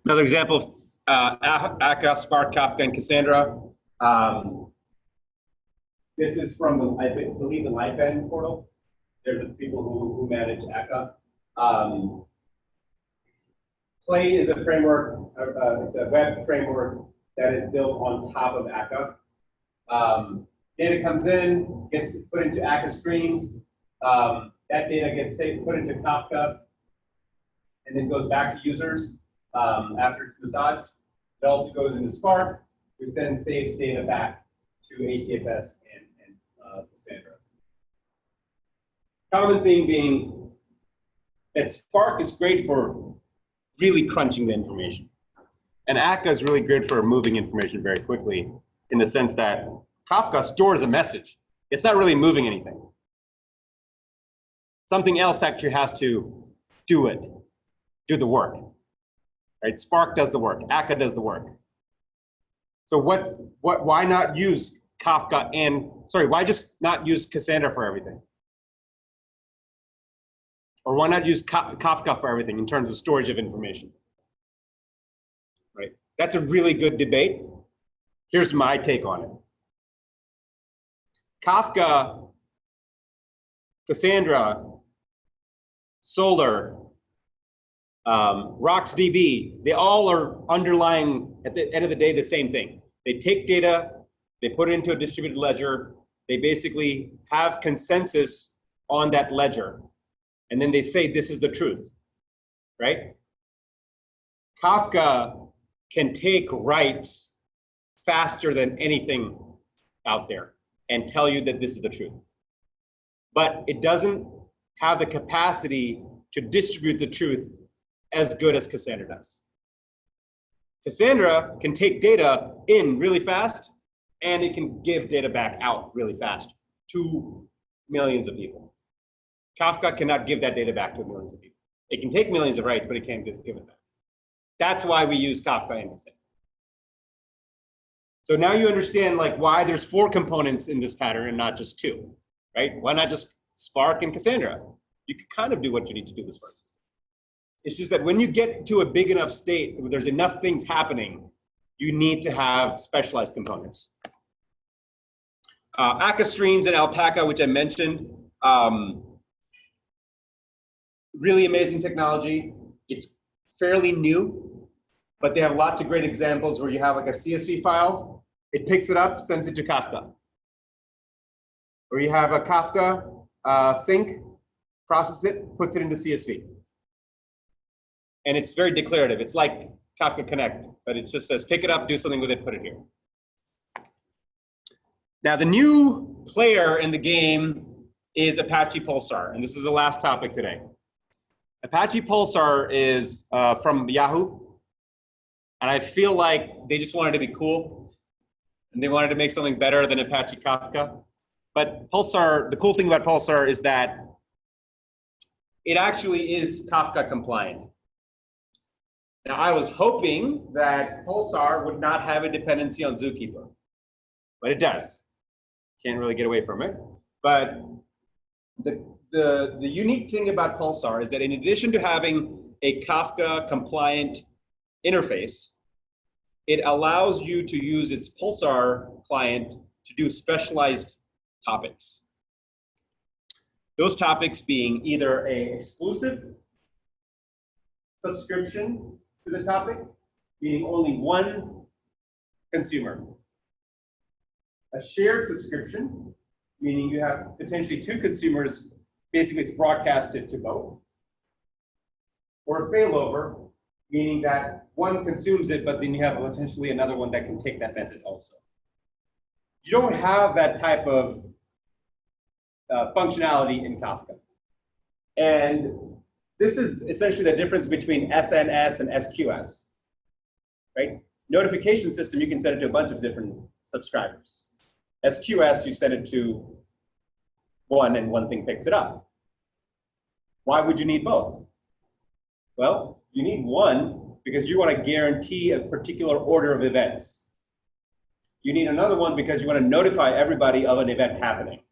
Another example of Akka, Spark, Kafka, and Cassandra. This is from, I believe, the Lightbend portal. They're the people who manage Akka. Play is a framework, it's a web framework that is built on top of Akka. Data comes in, gets put into Akka streams. That data gets saved, put into Kafka, and then goes back to users after it's massaged. It also goes into Spark, which then saves data back to HDFS and Cassandra. Common thing being that Spark is great for really crunching the information. And Akka is really good for moving information very quickly in the sense that Kafka stores a message. It's not really moving anything. Something else actually has to do the work. Right? Spark does the work, Akka does the work. So why not use Kafka why just not use Cassandra for everything? Or why not use Kafka for everything in terms of storage of information? Right? That's a really good debate. Here's my take on it. Kafka, Cassandra, Solar, RocksDB, they all are underlying, at the end of the day, the same thing. They take data, they put it into a distributed ledger, they basically have consensus on that ledger, and then they say this is the truth, right? Kafka can take writes faster than anything out there and tell you that this is the truth. But it doesn't have the capacity to distribute the truth as good as Cassandra does. Cassandra can take data in really fast, and it can give data back out really fast to millions of people. Kafka cannot give that data back to millions of people. It can take millions of writes, but it can't just give it back. That's why we use Kafka and Cassandra. So now you understand like why there's 4 components in this pattern and not just 2, right? Why not just Spark and Cassandra? You can kind of do what you need to do with Spark. It's just that when you get to a big enough state where there's enough things happening, you need to have specialized components. Akka streams and Alpaca, which I mentioned, really amazing technology. It's fairly new, but they have lots of great examples where you have like a CSV file, it picks it up, sends it to Kafka. Or you have a Kafka sync, process it, puts it into CSV. And it's very declarative. It's like Kafka Connect, but it just says, pick it up, do something with it, put it here. Now, the new player in the game is Apache Pulsar, and this is the last topic today. Apache Pulsar is from Yahoo, and I feel like they just wanted to be cool, and they wanted to make something better than Apache Kafka. But Pulsar, the cool thing about Pulsar is that it actually is Kafka compliant. Now, I was hoping that Pulsar would not have a dependency on Zookeeper, but it does. Can't really get away from it. But the unique thing about Pulsar is that in addition to having a Kafka compliant interface, it allows you to use its Pulsar client to do specialized topics. Those topics being either an exclusive subscription to the topic, meaning only one consumer. A shared subscription, meaning you have potentially 2 consumers, basically it's broadcasted to both. Or a failover, meaning that one consumes it, but then you have potentially another one that can take that message also. You don't have that type of functionality in Kafka. And this is essentially the difference between SNS and SQS, right? Notification system, you can send it to a bunch of different subscribers. SQS, you send it to one and one thing picks it up. Why would you need both? Well, you need one because you want to guarantee a particular order of events. You need another one because you want to notify everybody of an event happening.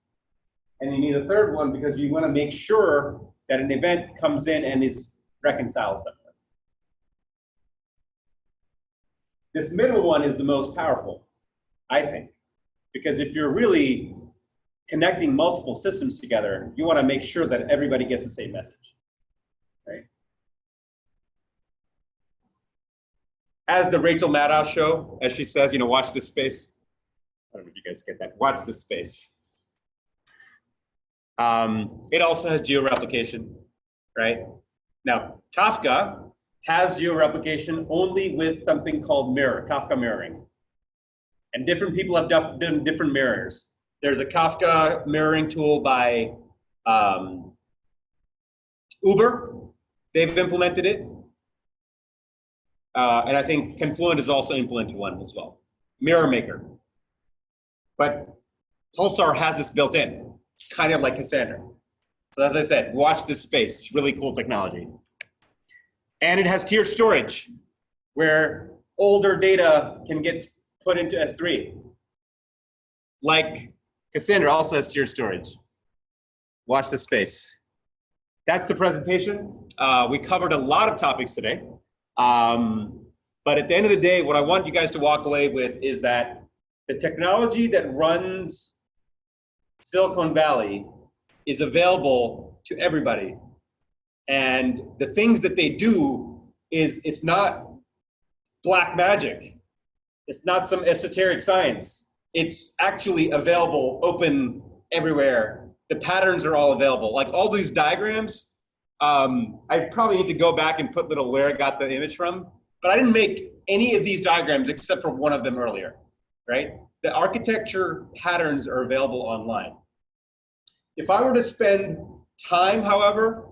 And you need a third one because you want to make sure that an event comes in and is reconciled somewhere. This middle one is the most powerful, I think, because if you're really connecting multiple systems together, you want to make sure that everybody gets the same message, right? As the Rachel Maddow show, as she says, you know, watch this space. I don't know if you guys get that. Watch this space. It also has georeplication, right? Now, Kafka has georeplication only with something called mirror, Kafka mirroring. And different people have done different mirrors. There's a Kafka mirroring tool by Uber. They've implemented it. And I think Confluent has also implemented one as well. Mirror Maker. But Pulsar has this built in, kind of like Cassandra. So as I said, watch this space. It's really cool technology. And it has tiered storage, where older data can get put into S3. Like Cassandra also has tiered storage. Watch this space. That's the presentation. We covered a lot of topics today. But at the end of the day, what I want you guys to walk away with is that the technology that runs Silicon Valley is available to everybody. And the things that they do it's not black magic. It's not some esoteric science. It's actually available, open everywhere. The patterns are all available. Like all these diagrams, I probably need to go back and put little where I got the image from, but I didn't make any of these diagrams except for one of them earlier, right? The architecture patterns are available online. If I were to spend time, however,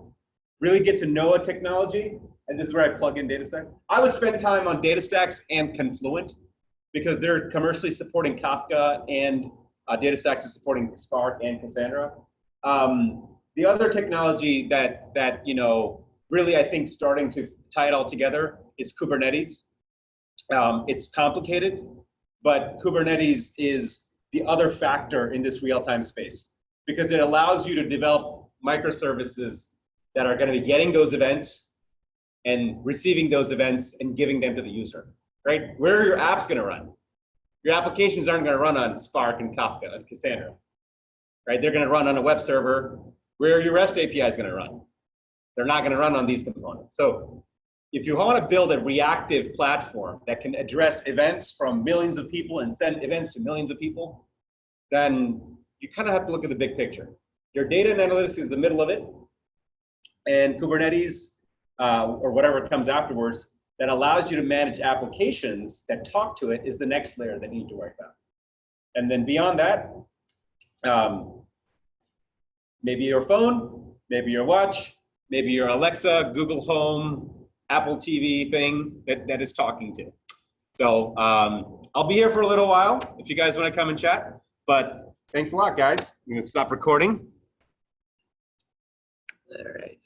really get to know a technology, and this is where I plug in DataStax, I would spend time on DataStax and Confluent because they're commercially supporting Kafka and DataStax is supporting Spark and Cassandra. The other technology that you know really I think starting to tie it all together is Kubernetes. It's complicated, but Kubernetes is the other factor in this real-time space because it allows you to develop microservices that are going to be getting those events and receiving those events and giving them to the user, right? Where are your apps going to run? Your applications aren't going to run on Spark and Kafka and Cassandra, right? They're going to run on a web server. Where are your REST APIs going to run? They're not going to run on these components. So if you want to build a reactive platform that can address events from millions of people and send events to millions of people, then you kind of have to look at the big picture. Your data and analytics is the middle of it, and Kubernetes, or whatever comes afterwards, that allows you to manage applications that talk to it is the next layer that you need to worry about. And then beyond that, maybe your phone, maybe your watch, maybe your Alexa, Google Home, Apple TV thing that is talking to. So I'll be here for a little while if you guys want to come and chat. But thanks a lot, guys. I'm going to stop recording. All right.